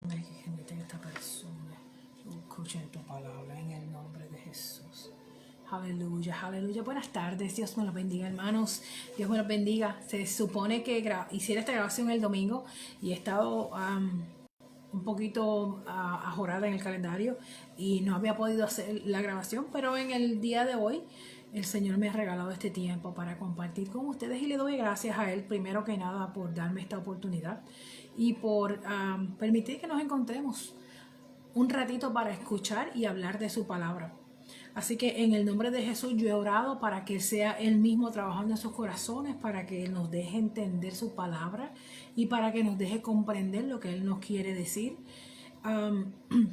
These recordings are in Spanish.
Que genete esta persona escuchen tu palabra en el nombre de Jesús. Aleluya, aleluya. Buenas tardes, Dios me los bendiga, hermanos. Dios me los bendiga. Se supone que hiciera esta grabación el domingo y he estado un poquito ajorada en el calendario y no había podido hacer la grabación, pero en el día de hoy el Señor me ha regalado este tiempo para compartir con ustedes y le doy gracias a Él primero que nada por darme esta oportunidad y por permitir que nos encontremos un ratito para escuchar y hablar de su palabra. Así que en el nombre de Jesús yo he orado para que sea Él mismo trabajando en sus corazones, para que Él nos deje entender su palabra y para que nos deje comprender lo que Él nos quiere decir.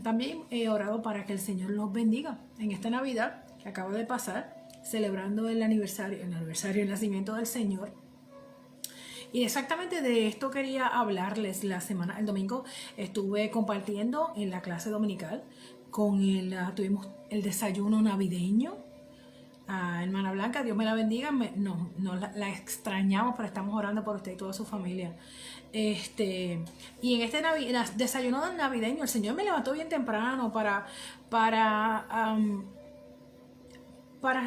También he orado para que el Señor los bendiga en esta Navidad que acaba de pasar, celebrando el aniversario del nacimiento del Señor. Y exactamente de esto quería hablarles el domingo estuve compartiendo en la clase dominical tuvimos el desayuno navideño. Hermana Blanca, Dios me la bendiga, la extrañamos, pero estamos orando por usted y toda su familia. Y en este desayuno navideño el Señor me levantó bien temprano para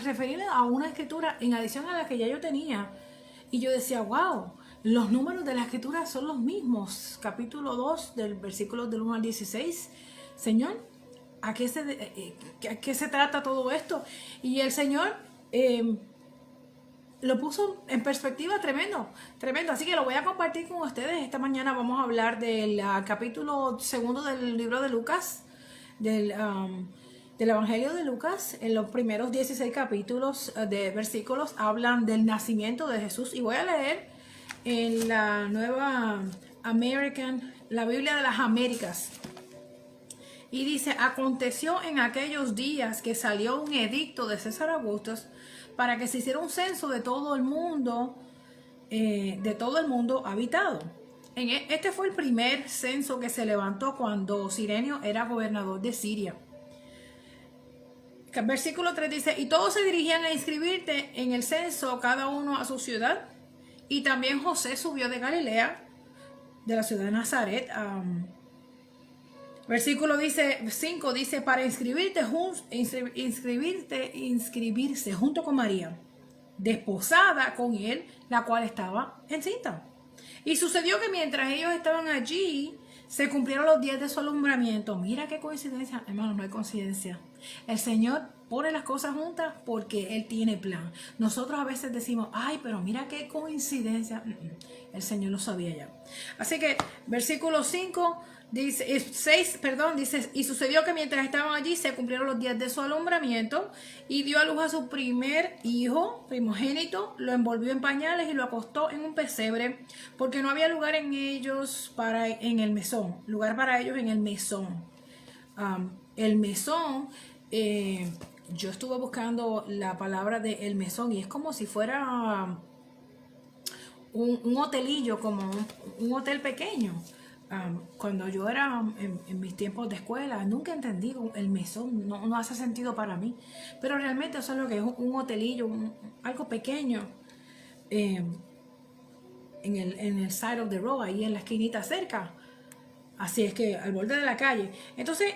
referirme a una escritura en adición a la que ya yo tenía. Y yo decía, wow, los números de la escritura son los mismos. Capítulo 2, del versículo del 1 al 16. Señor, ¿a qué se trata todo esto? Y el Señor lo puso en perspectiva tremendo. Así que lo voy a compartir con ustedes. Esta mañana vamos a hablar del capítulo 2 del libro de Lucas, del Evangelio de Lucas. En los primeros 16 capítulos de versículos hablan del nacimiento de Jesús. Y voy a leer en la nueva la Biblia de las Américas. Y dice, aconteció en aquellos días que salió un edicto de César Augusto para que se hiciera un censo de todo el mundo habitado. Este fue el primer censo que se levantó cuando Cirenio era gobernador de Siria. El versículo 3 dice, y todos se dirigían a inscribirte en el censo, cada uno a su ciudad. Y también José subió de Galilea, de la ciudad de Nazaret, Versículo 5 dice, para inscribirse junto con María, desposada con él, la cual estaba encinta. Y sucedió que mientras ellos estaban allí, se cumplieron los días de su alumbramiento. Mira qué coincidencia, hermano, no hay coincidencia. El Señor pone las cosas juntas porque Él tiene plan. Nosotros a veces decimos, ay, pero mira qué coincidencia. El Señor lo sabía ya. Así que, versículo 5... Dice, 6, dice, y sucedió que mientras estaban allí se cumplieron los días de su alumbramiento y dio a luz a su primer hijo, primogénito, lo envolvió en pañales y lo acostó en un pesebre porque no había lugar en ellos en el mesón, lugar para ellos en el mesón. El mesón, yo estuve buscando la palabra de el mesón y es como si fuera un hotelillo, como un hotel pequeño. Cuando yo era en mis tiempos de escuela, nunca entendí el mesón, no hace sentido para mí, pero realmente eso es lo que es un hotelillo, algo pequeño en el side of the road, ahí en la esquinita cerca, así es que al borde de la calle. Entonces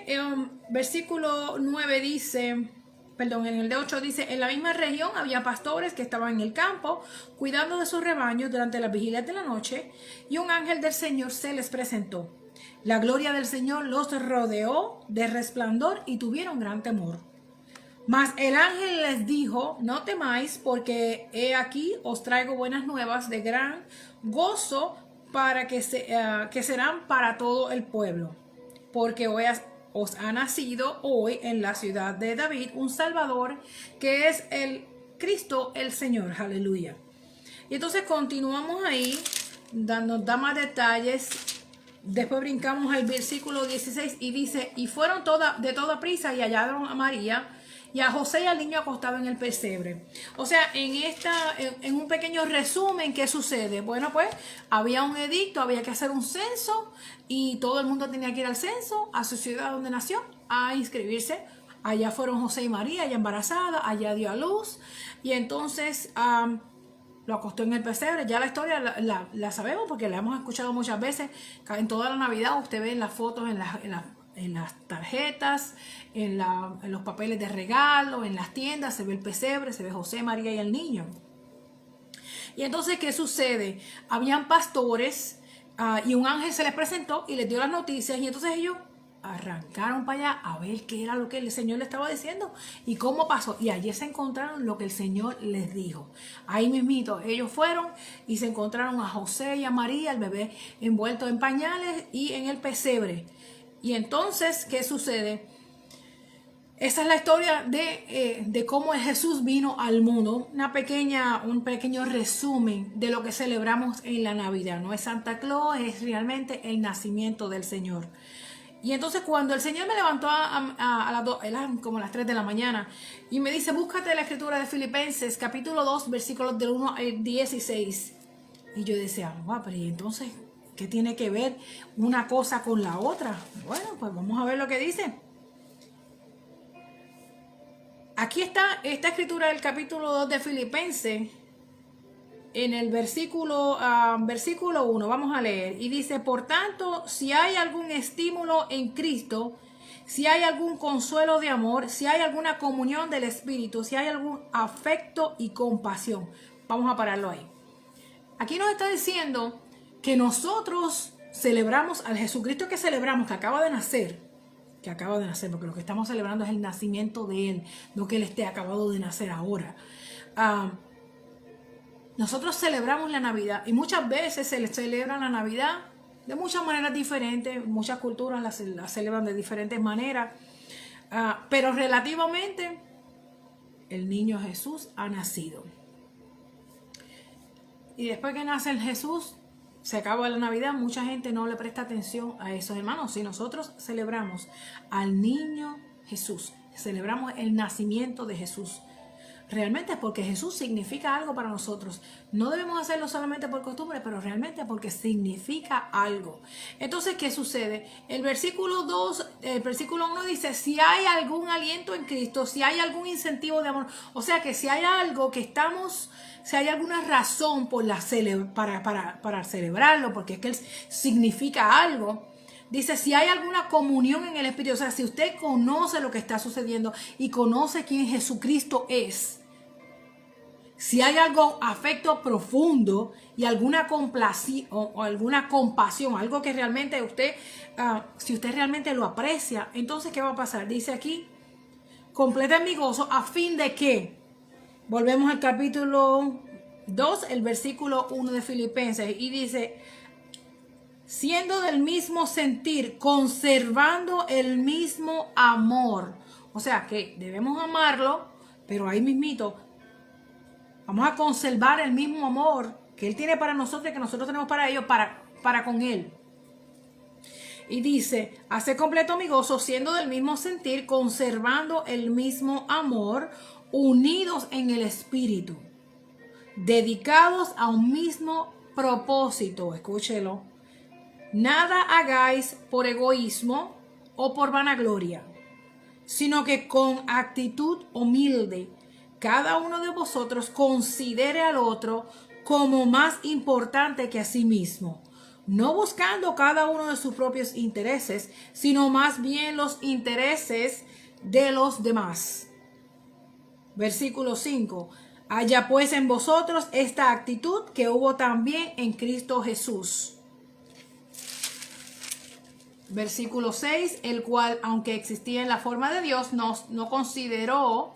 versículo 9 dice, en el de 8 dice, en la misma región había pastores que estaban en el campo cuidando de sus rebaños durante las vigilias de la noche y un ángel del Señor se les presentó. La gloria del Señor los rodeó de resplandor y tuvieron gran temor. Mas el ángel les dijo, no temáis, porque he aquí os traigo buenas nuevas de gran gozo que serán para todo el pueblo. Porque os ha nacido hoy en la ciudad de David un Salvador, que es el Cristo el Señor. Aleluya. Y entonces continuamos ahí, nos da más detalles. Después brincamos al versículo 16 y dice, y fueron de toda prisa y hallaron a María y a José y al niño acostado en el pesebre. O sea, en un pequeño resumen, ¿qué sucede? Bueno, pues había un edicto, había que hacer un censo y todo el mundo tenía que ir al censo, a su ciudad donde nació, a inscribirse. Allá fueron José y María, ella embarazada, allá dio a luz. Y entonces lo acostó en el pesebre. Ya la historia la sabemos porque la hemos escuchado muchas veces. En toda la Navidad usted ve en las fotos, en las tarjetas, en los papeles de regalo, en las tiendas, se ve el pesebre, se ve José, María y el niño. Y entonces, ¿qué sucede? Habían pastores y un ángel se les presentó y les dio las noticias, y entonces ellos arrancaron para allá a ver qué era lo que el Señor les estaba diciendo y cómo pasó. Y allí se encontraron lo que el Señor les dijo. Ahí mismito ellos fueron y se encontraron a José y a María, el bebé envuelto en pañales y en el pesebre. Y entonces, ¿qué sucede? Esa es la historia de cómo Jesús vino al mundo. Un pequeño resumen de lo que celebramos en la Navidad. No es Santa Claus, es realmente el nacimiento del Señor. Y entonces cuando el Señor me levantó eran como las 3 de la mañana, y me dice, búscate la escritura de Filipenses, capítulo 2, versículos del 1 al 16. Y yo decía, pero ¿y entonces qué tiene que ver una cosa con la otra? Bueno, pues vamos a ver lo que dice. Aquí está esta escritura del capítulo 2 de Filipenses, en el versículo 1, vamos a leer, y dice, por tanto, si hay algún estímulo en Cristo, si hay algún consuelo de amor, si hay alguna comunión del Espíritu, si hay algún afecto y compasión. Vamos a pararlo ahí. Aquí nos está diciendo que nosotros celebramos al Jesucristo que celebramos, que acaba de nacer, porque lo que estamos celebrando es el nacimiento de Él, no que Él esté acabado de nacer ahora. Nosotros celebramos la Navidad y muchas veces se celebra la Navidad de muchas maneras diferentes. Muchas culturas la celebran de diferentes maneras, pero relativamente el niño Jesús ha nacido. Y después que nace el Jesús, se acaba la Navidad. Mucha gente no le presta atención a eso, hermanos. Si nosotros celebramos al niño Jesús, celebramos el nacimiento de Jesús, realmente es porque Jesús significa algo para nosotros. No debemos hacerlo solamente por costumbre, pero realmente porque significa algo. Entonces, ¿qué sucede? El versículo 1 dice, si hay algún aliento en Cristo, si hay algún incentivo de amor. O sea que si hay algo si hay alguna razón para celebrarlo, porque es que Él significa algo. Dice, si hay alguna comunión en el Espíritu, o sea, si usted conoce lo que está sucediendo y conoce quién Jesucristo es, si hay algo, afecto profundo y alguna complacencia o alguna compasión, algo que realmente si usted realmente lo aprecia, entonces, ¿qué va a pasar? Dice aquí, completen mi gozo a fin de que, volvemos al capítulo 2, el versículo 1 de Filipenses, y dice, siendo del mismo sentir, conservando el mismo amor. O sea que debemos amarlo, pero ahí mismito vamos a conservar el mismo amor que Él tiene para nosotros y que nosotros tenemos para ellos, para con Él. Y dice, hace completo mi gozo, siendo del mismo sentir, conservando el mismo amor, unidos en el Espíritu, dedicados a un mismo propósito. Escúchelo. Nada hagáis por egoísmo o por vanagloria, sino que con actitud humilde, cada uno de vosotros considere al otro como más importante que a sí mismo, no buscando cada uno de sus propios intereses, sino más bien los intereses de los demás. Versículo 5. Haya pues en vosotros esta actitud que hubo también en Cristo Jesús. Versículo 6, el cual, aunque existía en la forma de Dios, no consideró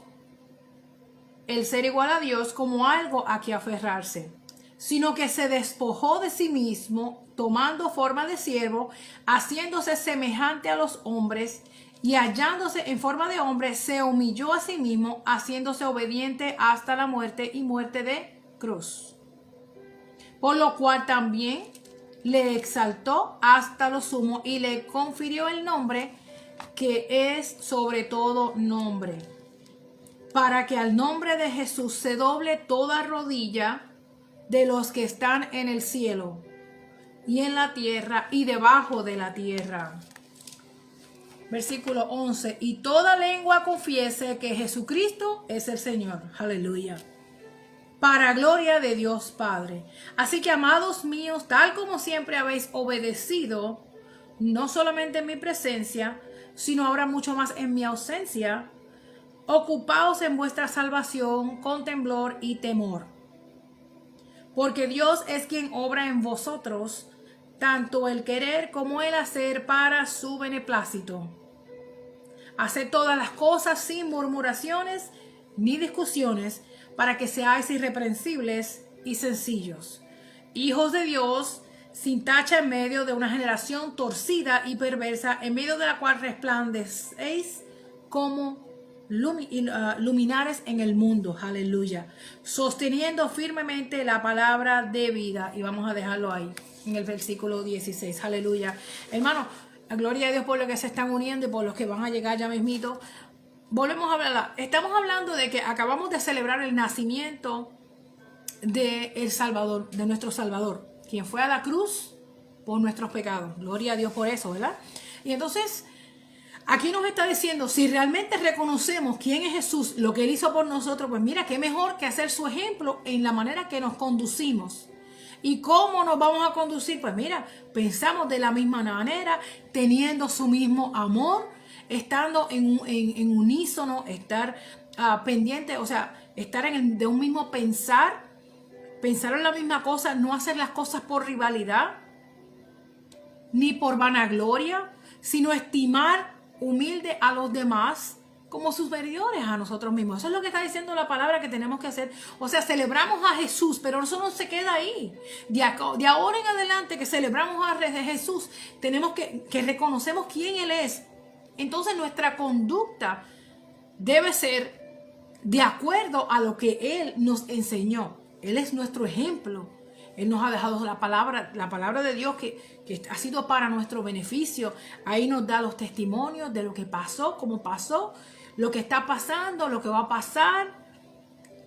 el ser igual a Dios como algo a que aferrarse, sino que se despojó de sí mismo, tomando forma de siervo, haciéndose semejante a los hombres, y hallándose en forma de hombre, se humilló a sí mismo, haciéndose obediente hasta la muerte y muerte de cruz. Por lo cual también le exaltó hasta lo sumo y le confirió el nombre que es sobre todo nombre, para que al nombre de Jesús se doble toda rodilla de los que están en el cielo y en la tierra y debajo de la tierra. Versículo 11, y toda lengua confiese que Jesucristo es el Señor. Aleluya. para gloria de Dios Padre. Así que, amados míos, tal como siempre habéis obedecido, no solamente en mi presencia, sino ahora mucho más en mi ausencia, ocupaos en vuestra salvación con temblor y temor. Porque Dios es quien obra en vosotros, tanto el querer como el hacer para su beneplácito. Haced todas las cosas sin murmuraciones ni discusiones, para que seáis irreprensibles y sencillos, hijos de Dios, sin tacha en medio de una generación torcida y perversa, en medio de la cual resplandecéis como luminares en el mundo. Aleluya. Sosteniendo firmemente la palabra de vida. Y vamos a dejarlo ahí, en el versículo 16. Aleluya. Hermano, gloria a Dios por los que se están uniendo y por los que van a llegar ya mismito. Volvemos a hablar. Estamos hablando de que acabamos de celebrar el nacimiento de el Salvador, de nuestro Salvador, quien fue a la cruz por nuestros pecados. Gloria a Dios por eso, ¿verdad? Y entonces, aquí nos está diciendo, si realmente reconocemos quién es Jesús, lo que Él hizo por nosotros, pues mira, qué mejor que hacer su ejemplo en la manera que nos conducimos. ¿Y cómo nos vamos a conducir? Pues mira, pensamos de la misma manera, teniendo su mismo amor, estando en unísono, estar pendiente, o sea, estar de un mismo pensar en la misma cosa, no hacer las cosas por rivalidad, ni por vanagloria, sino estimar humilde a los demás como superiores a nosotros mismos. Eso es lo que está diciendo la palabra que tenemos que hacer. O sea, celebramos a Jesús, pero eso no se queda ahí. De ahora en adelante que celebramos a Jesús, tenemos que reconocemos quién Él es. Entonces nuestra conducta debe ser de acuerdo a lo que Él nos enseñó. Él es nuestro ejemplo. Él nos ha dejado la palabra de Dios que ha sido para nuestro beneficio. Ahí nos da los testimonios de lo que pasó, cómo pasó, lo que está pasando, lo que va a pasar.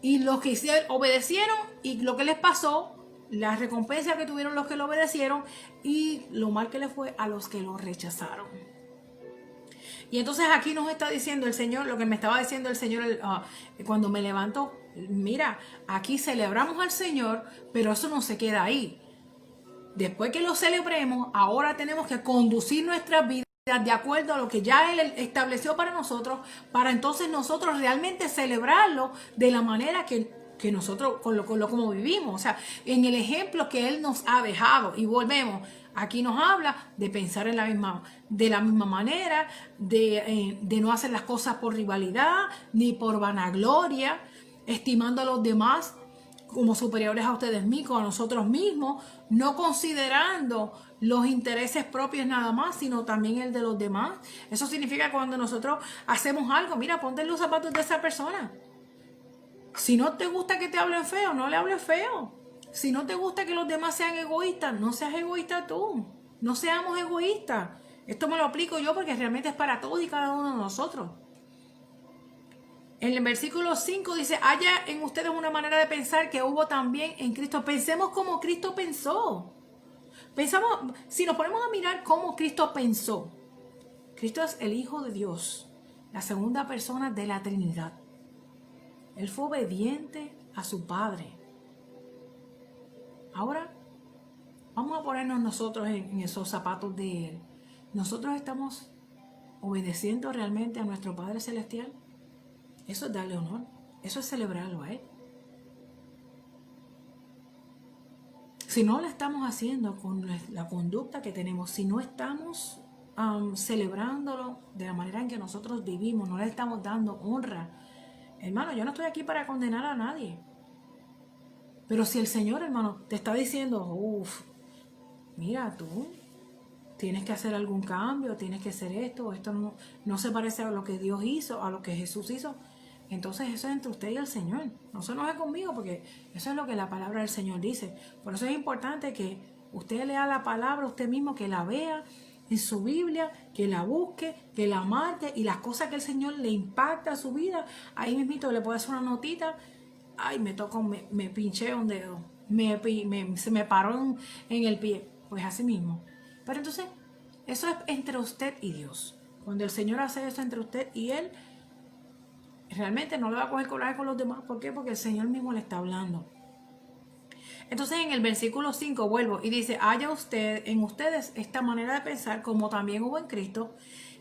Y los que obedecieron y lo que les pasó, la recompensa que tuvieron los que lo obedecieron y lo mal que le fue a los que lo rechazaron. Y entonces aquí nos está diciendo el Señor, lo que me estaba diciendo el Señor cuando me levantó. Mira, aquí celebramos al Señor, pero eso no se queda ahí. Después que lo celebremos, ahora tenemos que conducir nuestras vidas de acuerdo a lo que ya Él estableció para nosotros, para entonces nosotros realmente celebrarlo de la manera que nosotros, como vivimos, o sea, en el ejemplo que Él nos ha dejado. Y volvemos, aquí nos habla de pensar de la misma manera, de no hacer las cosas por rivalidad, ni por vanagloria, estimando a los demás como superiores a ustedes mismos, a nosotros mismos, no considerando los intereses propios nada más, sino también el de los demás. Eso significa cuando nosotros hacemos algo, mira, ponte en los zapatos de esa persona. Si no te gusta que te hablen feo, no le hables feo. Si no te gusta que los demás sean egoístas, no seas egoísta tú. No seamos egoístas. Esto me lo aplico yo porque realmente es para todos y cada uno de nosotros. En el versículo 5 dice, haya en ustedes una manera de pensar que hubo también en Cristo. Pensemos como Cristo pensó. Si nos ponemos a mirar cómo Cristo pensó. Cristo es el Hijo de Dios, la segunda persona de la Trinidad. Él fue obediente a su Padre. Ahora, vamos a ponernos nosotros en esos zapatos de Él. ¿Nosotros estamos obedeciendo realmente a nuestro Padre Celestial? Eso es darle honor. Eso es celebrarlo a Él. Si no lo estamos haciendo con la conducta que tenemos, si no estamos celebrándolo de la manera en que nosotros vivimos, no le estamos dando honra. Hermano, yo no estoy aquí para condenar a nadie. Pero si el Señor, hermano, te está diciendo, mira tú, tienes que hacer algún cambio, tienes que hacer esto no se parece a lo que Dios hizo, a lo que Jesús hizo. Entonces eso es entre usted y el Señor. No se enoje conmigo porque eso es lo que la palabra del Señor dice. Por eso es importante que usted lea la palabra usted mismo, que la vea en su Biblia, que la busque, que la marque y las cosas que el Señor le impacta a su vida. Ahí mismito le puede hacer una notita. Ay, me pinché un dedo. Se me paró en el pie. Pues así mismo. Pero entonces, eso es entre usted y Dios. Cuando el Señor hace eso entre usted y Él, realmente no le va a coger coraje con los demás. ¿Por qué? Porque el Señor mismo le está hablando. Entonces en el versículo 5 vuelvo y dice, haya usted en ustedes esta manera de pensar como también hubo en Cristo,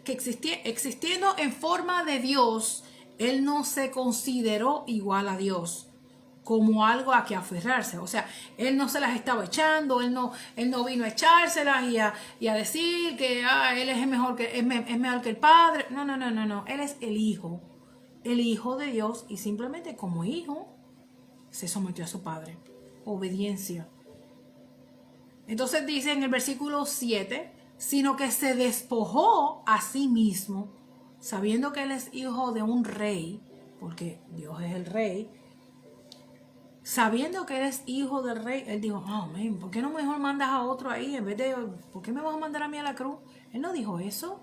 que existiendo en forma de Dios, Él no se consideró igual a Dios como algo a que aferrarse. O sea, Él no se las estaba echando, Él no vino a echárselas y a decir que Él es mejor es mejor que el Padre. No. Él es el Hijo de Dios, y simplemente como hijo se sometió a su Padre. Obediencia. Entonces dice en el versículo 7, sino que se despojó a sí mismo, sabiendo que Él es hijo de un rey, porque Dios es el rey. Sabiendo que Él es hijo del rey, Él dijo, amén, ¿por qué no mejor mandas a otro ahí en vez de, ¿por qué me vas a mandar a mí a la cruz? Él no dijo eso.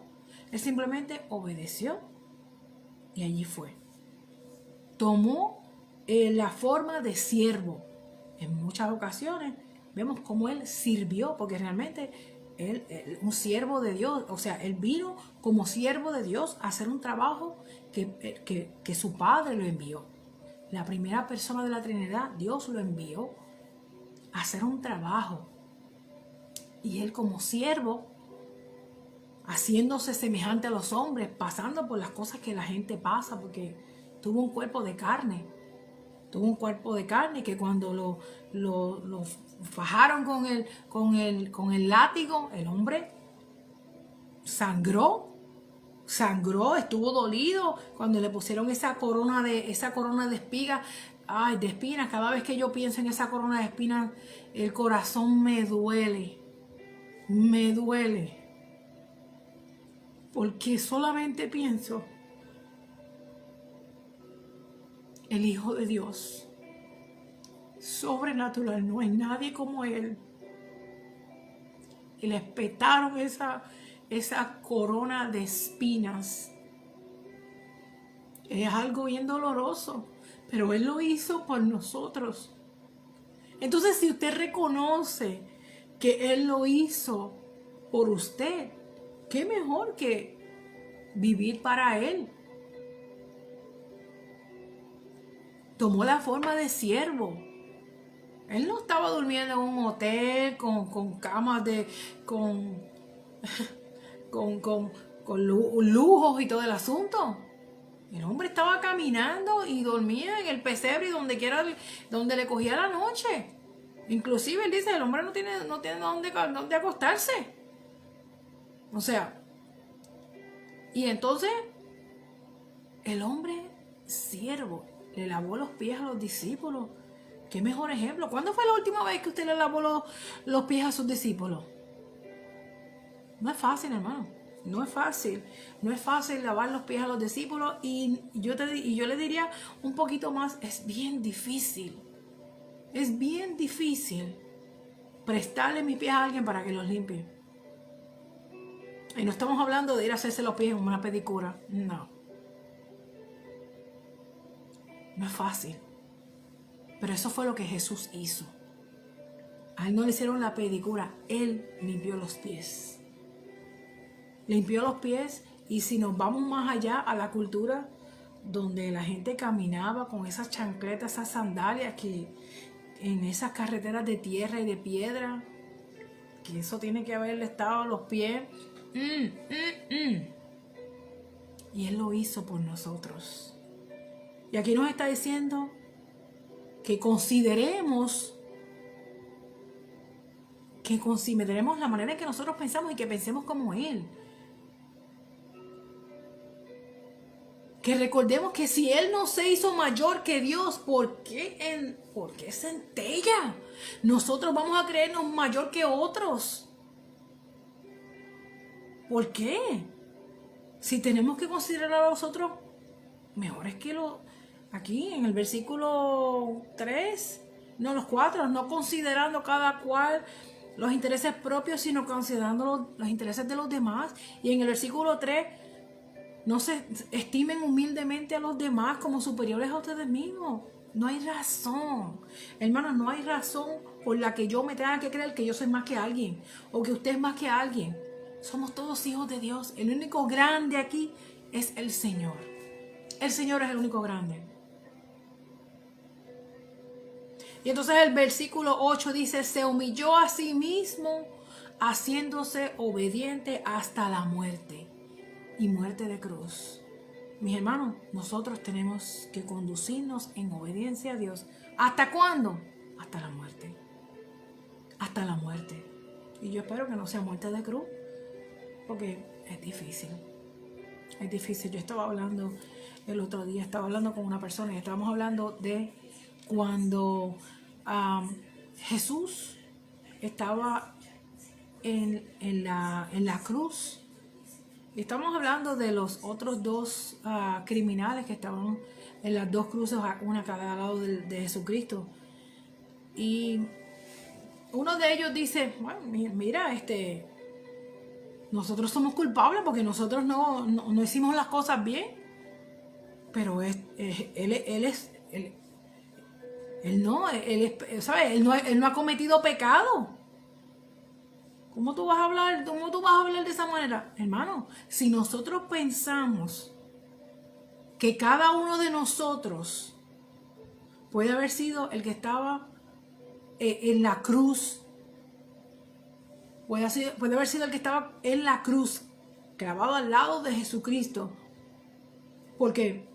Él simplemente obedeció y allí fue. Tomó la forma de siervo. En muchas ocasiones vemos cómo Él sirvió, porque realmente él un siervo de Dios, o sea, Él vino como siervo de Dios a hacer un trabajo que su Padre lo envió. La primera persona de la Trinidad, Dios lo envió a hacer un trabajo. Y Él como siervo, haciéndose semejante a los hombres, pasando por las cosas que la gente pasa, porque tuvo un cuerpo de carne. Tuvo un cuerpo de carne que cuando lo fajaron con el látigo, el hombre sangró, estuvo dolido cuando le pusieron esa corona de espigas. Ay, de espinas. Cada vez que yo pienso en esa corona de espinas, el corazón me duele. Me duele. Porque solamente pienso el Hijo de Dios, sobrenatural, no hay nadie como Él. Y le espetaron esa corona de espinas. Es algo bien doloroso, pero Él lo hizo por nosotros. Entonces, si usted reconoce que Él lo hizo por usted, ¿qué mejor que vivir para Él? Tomó la forma de siervo. Él no estaba durmiendo en un hotel con camas con lujos y todo el asunto. El hombre estaba caminando y dormía en el pesebre y donde quiera, donde le cogía la noche. Inclusive él dice, el hombre no tiene dónde acostarse. O sea, y entonces el hombre siervo le lavó los pies a los discípulos. Qué mejor ejemplo. ¿Cuándo fue la última vez que usted le lavó los pies a sus discípulos? No es fácil, hermano. No es fácil. No es fácil lavar los pies a los discípulos. Y yo le diría un poquito más, es bien difícil. Es bien difícil prestarle mis pies a alguien para que los limpie. Y no estamos hablando de ir a hacerse los pies en una pedicura. No. No es fácil. Pero eso fue lo que Jesús hizo. A Él no le hicieron la pedicura. Él limpió los pies. Limpió los pies. Y si nos vamos más allá a la cultura donde la gente caminaba con esas chancletas, esas sandalias que en esas carreteras de tierra y de piedra, que eso tiene que haberle estado a los pies. Y Él lo hizo por nosotros. Y aquí nos está diciendo que consideremos la manera en que nosotros pensamos y que pensemos como Él. Que recordemos que si Él no se hizo mayor que Dios, ¿por qué centella? Nosotros vamos a creernos mayor que otros. ¿Por qué? Si tenemos que considerar a los otros mejores que aquí en el versículo 3, no los 4, no considerando cada cual los intereses propios, sino considerando los intereses de los demás. Y en el versículo 3, no se estimen humildemente a los demás como superiores a ustedes mismos. No hay razón, hermanos, no hay razón por la que yo me tenga que creer que yo soy más que alguien o que usted es más que alguien. Somos todos hijos de Dios. El único grande aquí es el Señor. El Señor es el único grande. Y entonces el versículo 8 dice, se humilló a sí mismo, haciéndose obediente hasta la muerte, y muerte de cruz. Mis hermanos, nosotros tenemos que conducirnos en obediencia a Dios. ¿Hasta cuándo? Hasta la muerte. Hasta la muerte. Y yo espero que no sea muerte de cruz, porque es difícil. Es difícil. Yo estaba hablando el otro día, estaba hablando con una persona y estábamos hablando de cuando Jesús estaba en la cruz. Y estamos hablando de los otros dos criminales que estaban en las dos cruces, una a cada lado de Jesucristo. Y uno de ellos dice, bueno, mira, nosotros somos culpables porque nosotros no hicimos las cosas bien. Pero él no ha cometido pecado. ¿Cómo tú vas a hablar de esa manera? Hermano, si nosotros pensamos que cada uno de nosotros puede haber sido el que estaba en la cruz, puede haber sido el que estaba en la cruz, clavado al lado de Jesucristo, porque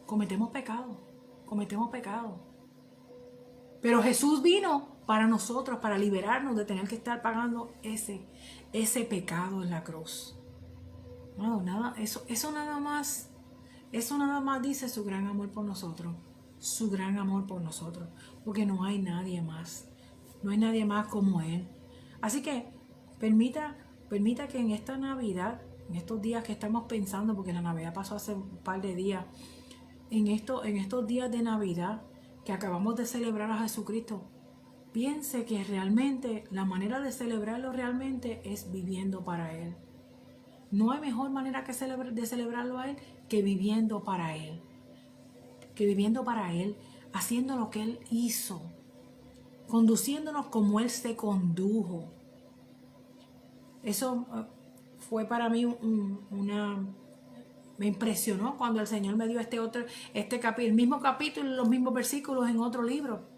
cometemos pecado. Pero Jesús vino para nosotros, para liberarnos de tener que estar pagando ese pecado en la cruz. No, nada, eso nada más dice su gran amor por nosotros. Su gran amor por nosotros. Porque no hay nadie más. No hay nadie más como Él. Así que permita que en esta Navidad, en estos días que estamos pensando, porque la Navidad pasó hace un par de días, en estos días de Navidad que acabamos de celebrar a Jesucristo, piense que realmente la manera de celebrarlo realmente es viviendo para Él. No hay mejor manera de celebrarlo a Él que viviendo para Él. Haciendo lo que Él hizo, conduciéndonos como Él se condujo. Eso fue para mí me impresionó cuando el Señor me dio el mismo capítulo y los mismos versículos en otro libro.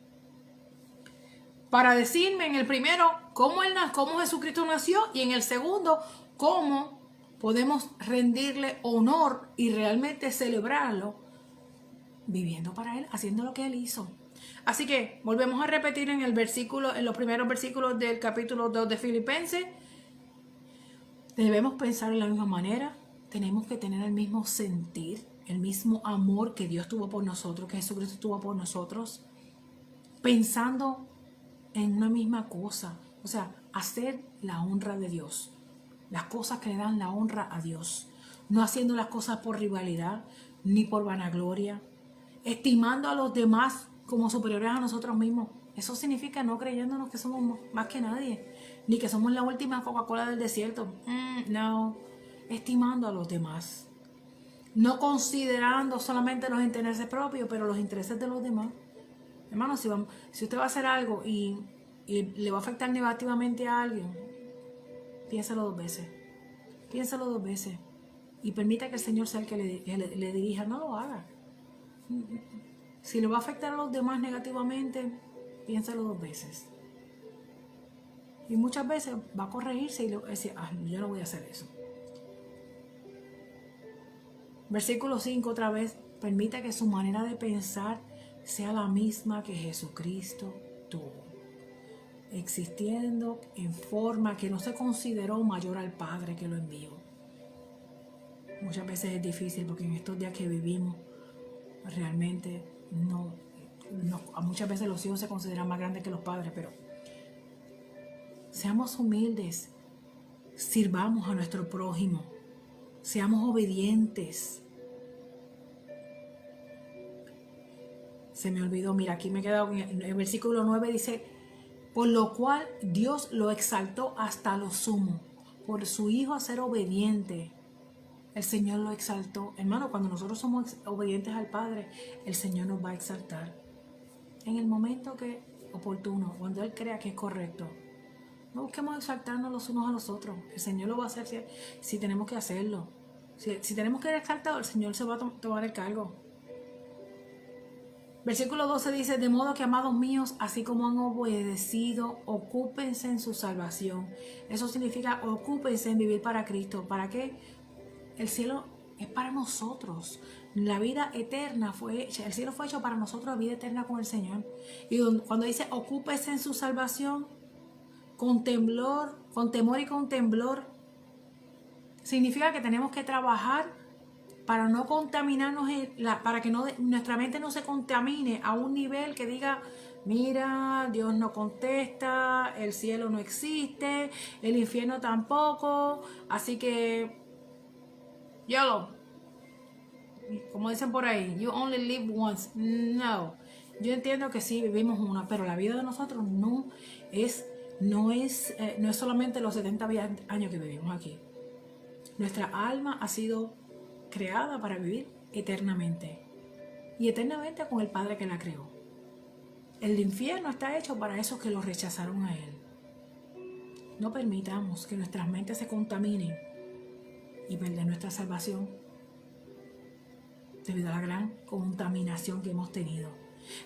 Para decirme en el primero cómo Jesucristo nació y en el segundo cómo podemos rendirle honor y realmente celebrarlo viviendo para Él, haciendo lo que Él hizo. Así que volvemos a repetir en los primeros versículos del capítulo 2 de Filipenses. Debemos pensar de la misma manera. Tenemos que tener el mismo sentir, el mismo amor que Dios tuvo por nosotros, que Jesucristo tuvo por nosotros, pensando en una misma cosa, o sea, hacer la honra de Dios, las cosas que le dan la honra a Dios, no haciendo las cosas por rivalidad, ni por vanagloria, estimando a los demás como superiores a nosotros mismos. Eso significa no creyéndonos que somos más que nadie, ni que somos la última Coca-Cola del desierto. No. Estimando a los demás, no considerando solamente los intereses propios, pero los intereses de los demás. Hermano, si usted va a hacer algo y le va a afectar negativamente a alguien, piénsalo dos veces y permita que el Señor sea el que le dirija. No lo haga. Si le va a afectar a los demás negativamente, piénsalo dos veces. Y muchas veces va a corregirse y decir, yo no voy a hacer eso. Versículo 5 otra vez, permita que su manera de pensar sea la misma que Jesucristo tuvo, existiendo en forma que no se consideró mayor al Padre que lo envió. Muchas veces es difícil porque en estos días que vivimos realmente muchas veces los hijos se consideran más grandes que los padres, pero seamos humildes, sirvamos a nuestro prójimo. Seamos obedientes. Se me olvidó, mira, aquí me he quedado en el versículo 9, dice, por lo cual Dios lo exaltó hasta lo sumo, por su Hijo a ser obediente. El Señor lo exaltó. Hermano, cuando nosotros somos obedientes al Padre, el Señor nos va a exaltar. En el momento que oportuno, cuando Él crea que es correcto. No busquemos exaltarnos los unos a los otros. El Señor lo va a hacer si tenemos que hacerlo. Si tenemos que ser exaltados, el Señor se va a tomar el cargo. Versículo 12 dice, de modo que, amados míos, así como han obedecido, ocúpense en su salvación. Eso significa ocúpense en vivir para Cristo. ¿Para qué? El cielo es para nosotros. La vida eterna fue hecha, el cielo fue hecho para nosotros, la vida eterna con el Señor. Y cuando dice ocúpese en su salvación, con temblor, con temor y con temblor, significa que tenemos que trabajar para no contaminarnos, para que nuestra mente no se contamine a un nivel que diga, mira, Dios no contesta, el cielo no existe, el infierno tampoco, así que, YOLO, como dicen por ahí, you only live once. No, yo entiendo que sí vivimos una, pero la vida de nosotros no es solamente los 70 años que vivimos aquí. Nuestra alma ha sido creada para vivir eternamente y eternamente con el Padre que la creó. El infierno está hecho para esos que lo rechazaron a Él. No permitamos que nuestras mentes se contaminen y perder nuestra salvación debido a la gran contaminación que hemos tenido.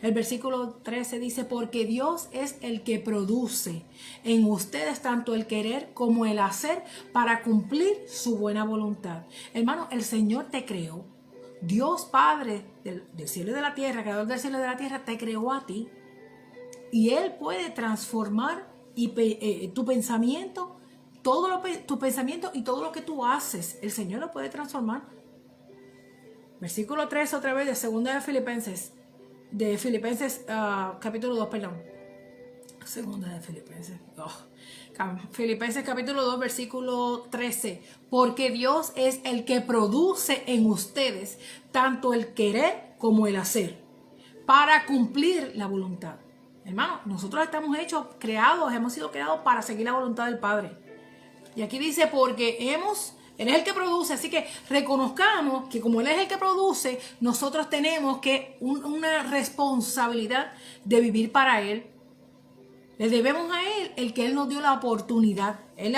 El versículo 13 dice, porque Dios es el que produce en ustedes tanto el querer como el hacer para cumplir su buena voluntad. Hermano, el Señor te creó. Dios Padre del cielo y de la tierra, creador del cielo y de la tierra, te creó a ti. Y Él puede transformar tu pensamiento, tu pensamiento y todo lo que tú haces. El Señor lo puede transformar. Versículo 3 otra vez de segunda de Filipenses. De Filipenses capítulo 2, perdón. Segunda de Filipenses. Filipenses capítulo 2, versículo 13. Porque Dios es el que produce en ustedes tanto el querer como el hacer para cumplir la voluntad. Hermano, nosotros estamos hemos sido creados para seguir la voluntad del Padre. Y aquí dice, porque Él es el que produce, así que reconozcamos que como Él es el que produce, nosotros tenemos que una responsabilidad de vivir para Él. Le debemos a Él el que Él nos dio la oportunidad. Él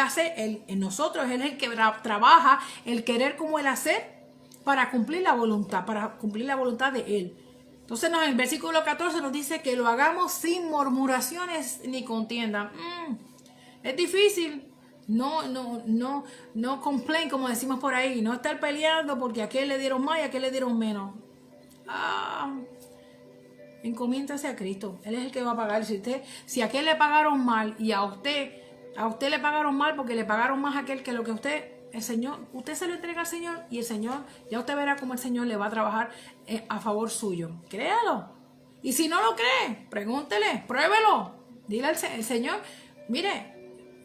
en nosotros, Él es el que trabaja el querer como el hacer para cumplir la voluntad de Él. Entonces en el versículo 14 nos dice que lo hagamos sin murmuraciones ni contienda. Es difícil. No complain, como decimos por ahí. No estar peleando porque a aquel le dieron más y a aquel le dieron menos. Encomiéntase a Cristo. Él es el que va a pagar. Si a aquel le pagaron mal y a usted le pagaron mal porque le pagaron más a aquel que lo que el Señor, usted se lo entrega al Señor y el Señor, ya usted verá cómo el Señor le va a trabajar a favor suyo. Créalo. Y si no lo cree, pregúntele, pruébelo. Dile al Señor, mire,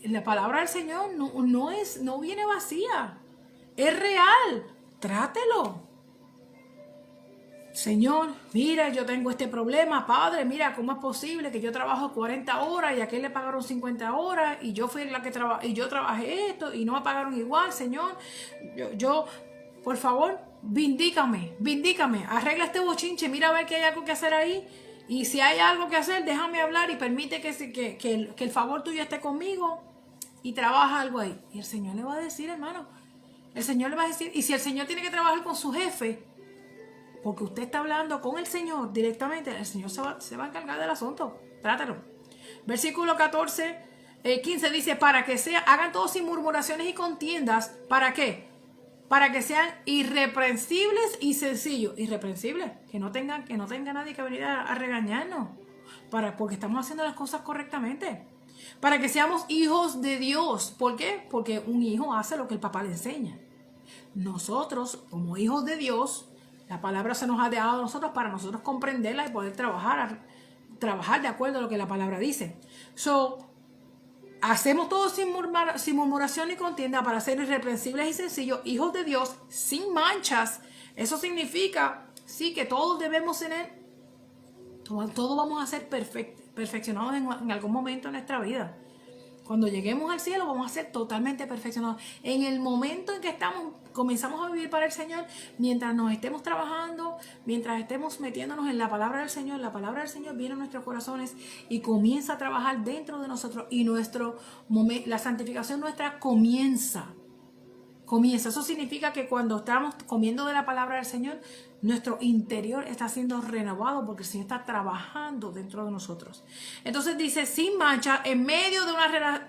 la palabra del Señor no viene vacía. Es real. Trátelo. Señor, mira, yo tengo este problema, Padre, mira, ¿cómo es posible que yo trabajo 40 horas y a aquel le pagaron 50 horas y yo fui la que y yo trabajé esto y no me pagaron igual, Señor? Yo, por favor, vindícame, arregla este bochinche, mira a ver que hay algo que hacer ahí. Y si hay algo que hacer, déjame hablar y permite que el favor tuyo esté conmigo y trabaja algo ahí. Y el Señor le va a decir, hermano, el Señor le va a decir, y si el Señor tiene que trabajar con su jefe, porque usted está hablando con el Señor directamente, el Señor se va a encargar del asunto. Trátalo. Versículo 15 dice, para que hagan todos sin murmuraciones y contiendas. ¿Para qué? Para que sean irreprensibles y sencillos. Irreprensibles, que no tenga nadie que venir a regañarnos. Porque estamos haciendo las cosas correctamente. Para que seamos hijos de Dios. ¿Por qué? Porque un hijo hace lo que el papá le enseña. Nosotros, como hijos de Dios, la palabra se nos ha dado a nosotros para nosotros comprenderla y poder trabajar de acuerdo a lo que la palabra dice. Hacemos todo sin murmuración ni contienda para ser irreprensibles y sencillos, hijos de Dios, sin manchas. Eso significa, sí, que todos debemos tener, todos vamos a ser perfeccionados en algún momento de nuestra vida. Cuando lleguemos al cielo vamos a ser totalmente perfeccionados. En el momento en que comenzamos a vivir para el Señor, mientras nos estemos trabajando, mientras estemos metiéndonos en la palabra del Señor, la palabra del Señor viene a nuestros corazones y comienza a trabajar dentro de nosotros y la santificación nuestra comienza comienza. Eso significa que cuando estamos comiendo de la palabra del Señor, nuestro interior está siendo renovado porque el Señor está trabajando dentro de nosotros. Entonces dice, sin mancha, en medio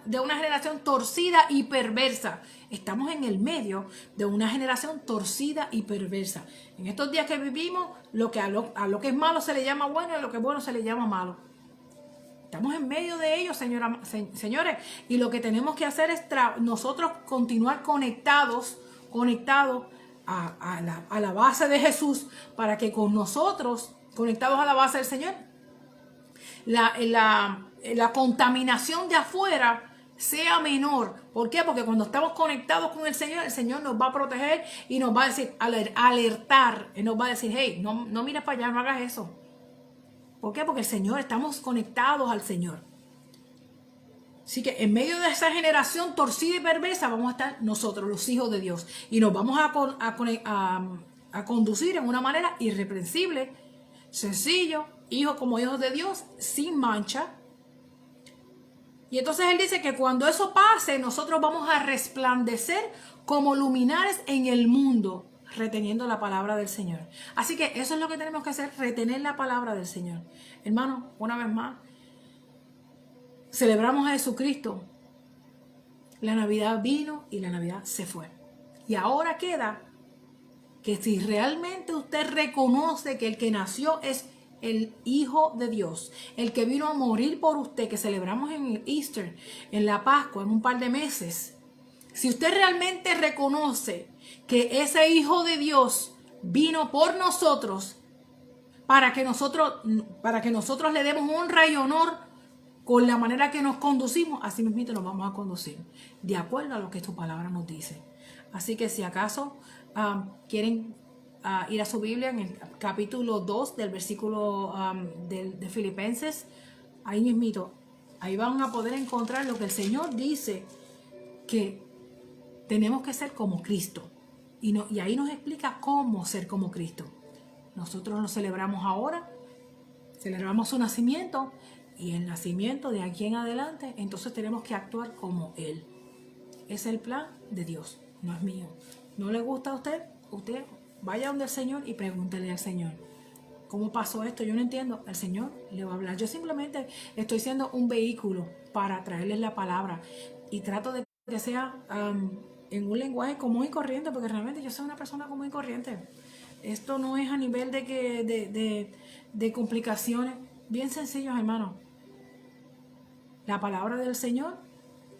de una generación torcida y perversa. Estamos en el medio de una generación torcida y perversa. En estos días que vivimos, a lo que es malo se le llama bueno y a lo que es bueno se le llama malo. Estamos en medio de ellos, señores, y lo que tenemos que hacer es nosotros continuar conectados a la base de Jesús, para que con nosotros, conectados a la base del Señor, la contaminación de afuera sea menor. ¿Por qué? Porque cuando estamos conectados con el Señor nos va a proteger y nos va a decir, alertar, y nos va a decir, hey, no mires para allá, no hagas eso. ¿Por qué? Porque el Señor, estamos conectados al Señor. Así que en medio de esa generación torcida y perversa vamos a estar nosotros, los hijos de Dios. Y nos vamos a conducir en una manera irreprensible, sencillo, como hijos de Dios, sin mancha. Y entonces Él dice que cuando eso pase, nosotros vamos a resplandecer como luminares en el mundo, reteniendo la palabra del Señor. Así que eso es lo que tenemos que hacer, retener la palabra del Señor. Hermano, una vez más, celebramos a Jesucristo. La Navidad vino y la Navidad se fue. Y ahora queda que si realmente usted reconoce que el que nació es el Hijo de Dios, el que vino a morir por usted, que celebramos en el Easter, en la Pascua, en un par de meses. Si usted realmente reconoce que ese Hijo de Dios vino por nosotros, para que nosotros le demos honra y honor con la manera que nos conducimos, así mismo nos vamos a conducir, de acuerdo a lo que tu palabra nos dice. Así que si acaso quieren ir a su Biblia, en el capítulo 2 del versículo de Filipenses, ahí mismito, ahí van a poder encontrar lo que el Señor dice, que tenemos que ser como Cristo. Y ahí nos explica cómo ser como Cristo. Nosotros lo celebramos ahora, celebramos su nacimiento, y el nacimiento de aquí en adelante, entonces tenemos que actuar como Él. Es el plan de Dios, no es mío. ¿No le gusta a usted? Usted vaya donde el Señor y pregúntele al Señor, ¿cómo pasó esto? Yo no entiendo. El Señor le va a hablar. Yo simplemente estoy siendo un vehículo para traerles la palabra, y trato de que sea en un lenguaje común y corriente, porque realmente yo soy una persona común y corriente. Esto no es a nivel de complicaciones. Bien sencillos, hermanos. La palabra del Señor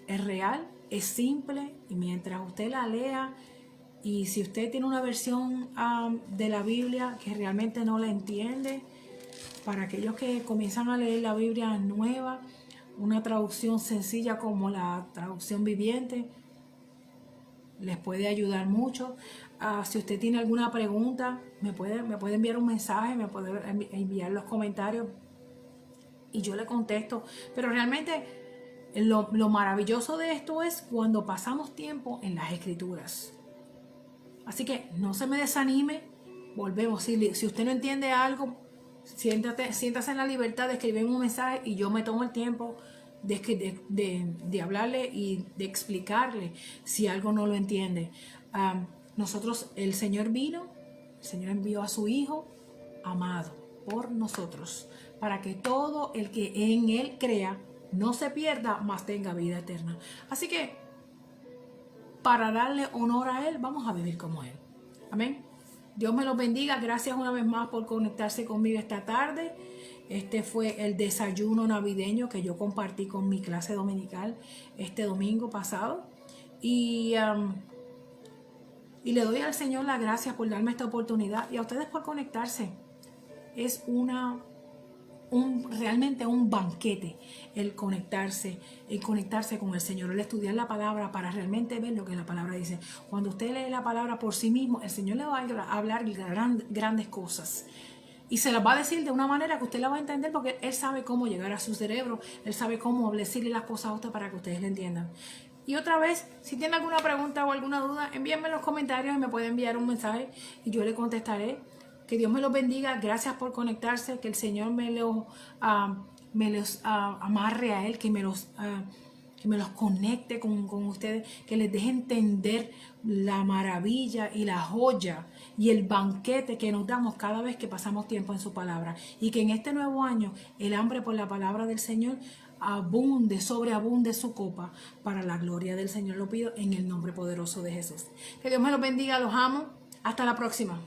es real, es simple, y mientras usted la lea, y si usted tiene una versión de la Biblia que realmente no la entiende, para aquellos que comienzan a leer la Biblia nueva, una traducción sencilla como la traducción viviente les puede ayudar mucho. Si usted tiene alguna pregunta, me puede enviar un mensaje, me puede enviar los comentarios y yo le contesto. Pero realmente lo maravilloso de esto es cuando pasamos tiempo en las Escrituras. Así que no se me desanime. Volvemos. Si usted no entiende algo, siéntase en la libertad de escribirme un mensaje y yo me tomo el tiempo de hablarle y de explicarle si algo no lo entiende. El Señor vino, el Señor envió a su Hijo amado por nosotros, para que todo el que en Él crea no se pierda, mas tenga vida eterna. Así que, para darle honor a Él, vamos a vivir como Él. Amén. Dios me los bendiga. Gracias una vez más por conectarse conmigo esta tarde. Este fue el desayuno navideño que yo compartí con mi clase dominical este domingo pasado. Y le doy al Señor las gracias por darme esta oportunidad y a ustedes por conectarse. Es realmente un banquete el conectarse con el Señor, el estudiar la palabra para realmente ver lo que la palabra dice. Cuando usted lee la palabra por sí mismo, el Señor le va a hablar grandes cosas. Y se las va a decir de una manera que usted la va a entender, porque Él sabe cómo llegar a su cerebro. Él sabe cómo decirle las cosas a usted para que ustedes le entiendan. Y otra vez, si tiene alguna pregunta o alguna duda, envíenme en los comentarios y me puede enviar un mensaje y yo le contestaré. Que Dios me los bendiga. Gracias por conectarse. Que el Señor me los amarre a Él. Que me los que me los conecte con ustedes, que les deje entender la maravilla y la joya y el banquete que nos damos cada vez que pasamos tiempo en su palabra. Y que en este nuevo año el hambre por la palabra del Señor abunde, sobreabunde su copa para la gloria del Señor. Lo pido en el nombre poderoso de Jesús. Que Dios me los bendiga, los amo. Hasta la próxima.